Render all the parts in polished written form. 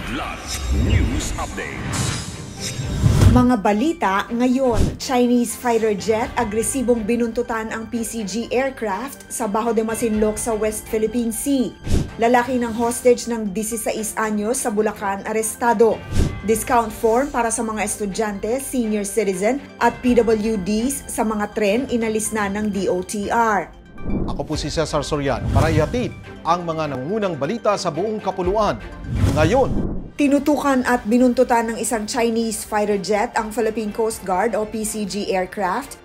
Kidlat News Updates. Mga balita ngayon, Chinese fighter jet agresibong binuntutan ang PCG aircraft sa Bajo de Masinloc sa West Philippine Sea. Lalaki ng hostage ng 16 anyos sa Bulacan arestado. Discount form para sa mga estudyante, senior citizen at PWDs sa mga tren inalis na ng DOTR. Ako po si Cesar Soriano para ihatid ang mga nangungunang balita sa buong kapuluan. Ngayon, tinutukan at binuntutan ng isang Chinese fighter jet ang Philippine Coast Guard o PCG aircraft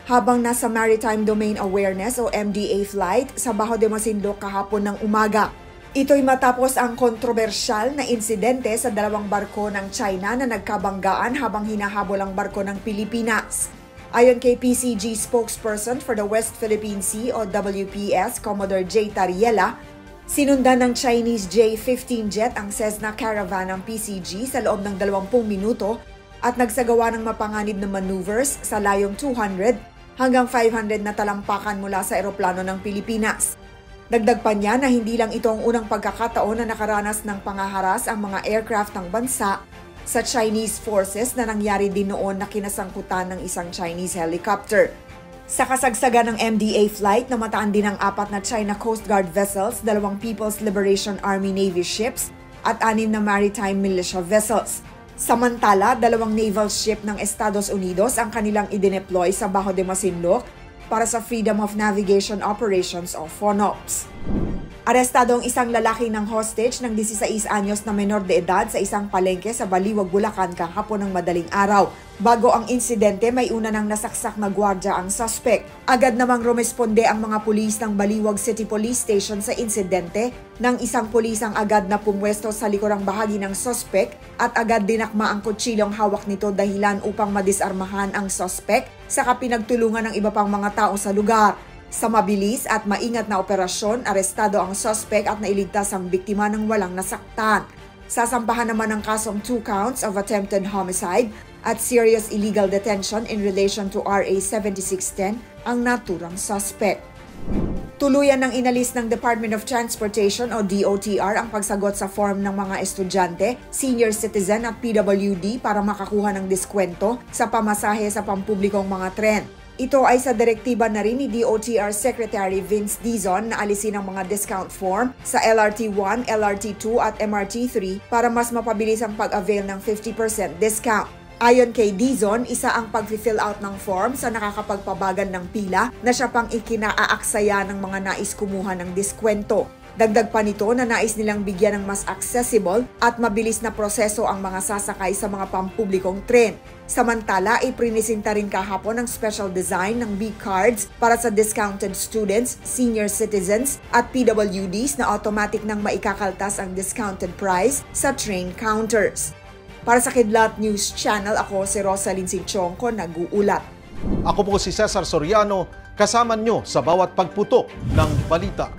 habang nasa Maritime Domain Awareness o MDA flight sa Bajo de Masinloc kahapon ng umaga. Ito'y matapos ang kontrobersyal na insidente sa dalawang barko ng China na nagkabanggaan habang hinahabol ang barko ng Pilipinas. Ayon kay PCG spokesperson for the West Philippine Sea o WPS, Commodore J. Tariela, sinundan ng Chinese J-15 jet ang Cessna Caravan ng PCG sa loob ng 20 minuto at nagsagawa ng mapanganib na maneuvers sa layong 200 hanggang 500 na talampakan mula sa eroplano ng Pilipinas. Dagdag pa niya na hindi lang ito ang unang pagkakataon na nakaranas ng pangaharas ang mga aircraft ng bansa sa Chinese forces na nangyari din noon na kinasangkutan ng isang Chinese helicopter. Sa kasagsagan ng MDA flight, namataan din ang 4 na China Coast Guard vessels, 2 People's Liberation Army Navy ships at 6 na maritime militia vessels. Samantala, 2 naval ship ng Estados Unidos ang kanilang idineploy sa Bajo de Masinloc para sa Freedom of Navigation Operations o FONOPS. Arestado ang isang lalaki ng hostage ng 16 anyos na menor de edad sa isang palengke sa Baliwag, Bulacan kahapon ng madaling araw. Bago ang insidente, may una nang nasaksak na gwardiya ang suspect. Agad namang rumesponde ang mga pulis ng Baliwag City Police Station sa insidente nang isang pulis ang agad na pumwesto sa likurang bahagi ng suspect at agad dinakma ang kutsilong hawak nito dahilan upang madisarmahan ang suspect saka pinagtulungan ng iba pang mga tao sa lugar. Sa mabilis at maingat na operasyon, arestado ang suspect at nailigtas ang biktima ng walang nasaktan. Sasampahan naman ng kasong 2 counts of attempted homicide at serious illegal detention in relation to RA 7610 ang naturang suspect. Tuluyan ng inalis ng Department of Transportation o DOTR ang pagsagot sa form ng mga estudyante, senior citizen at PWD para makakuha ng diskwento sa pamasahe sa pampublikong mga tren. Ito ay sa direktiba na rin ni DOTR Secretary Vince Dizon na alisin ang mga discount form sa LRT1, LRT2 at MRT3 para mas mapabilis ang pag-avail ng 50% discount. Ayon kay Dizon, isa ang pag-fill out ng form sa nakakapagpabagal ng pila na siya pang ikinaaksaya ng mga nais kumuha ng diskwento. Dagdag pa nito na nais nilang bigyan ng mas accessible at mabilis na proseso ang mga sasakay sa mga pampublikong tren. Samantala, iprinisinta rin kahapon ang special design ng B-cards para sa discounted students, senior citizens at PWDs na automatic nang maikakaltas ang discounted price sa train counters. Para sa Kidlat News Channel, ako si Rosalyn Sinchonko, nag-uulat. ako po si Cesar Soriano, kasama nyo sa bawat pagputok ng balita.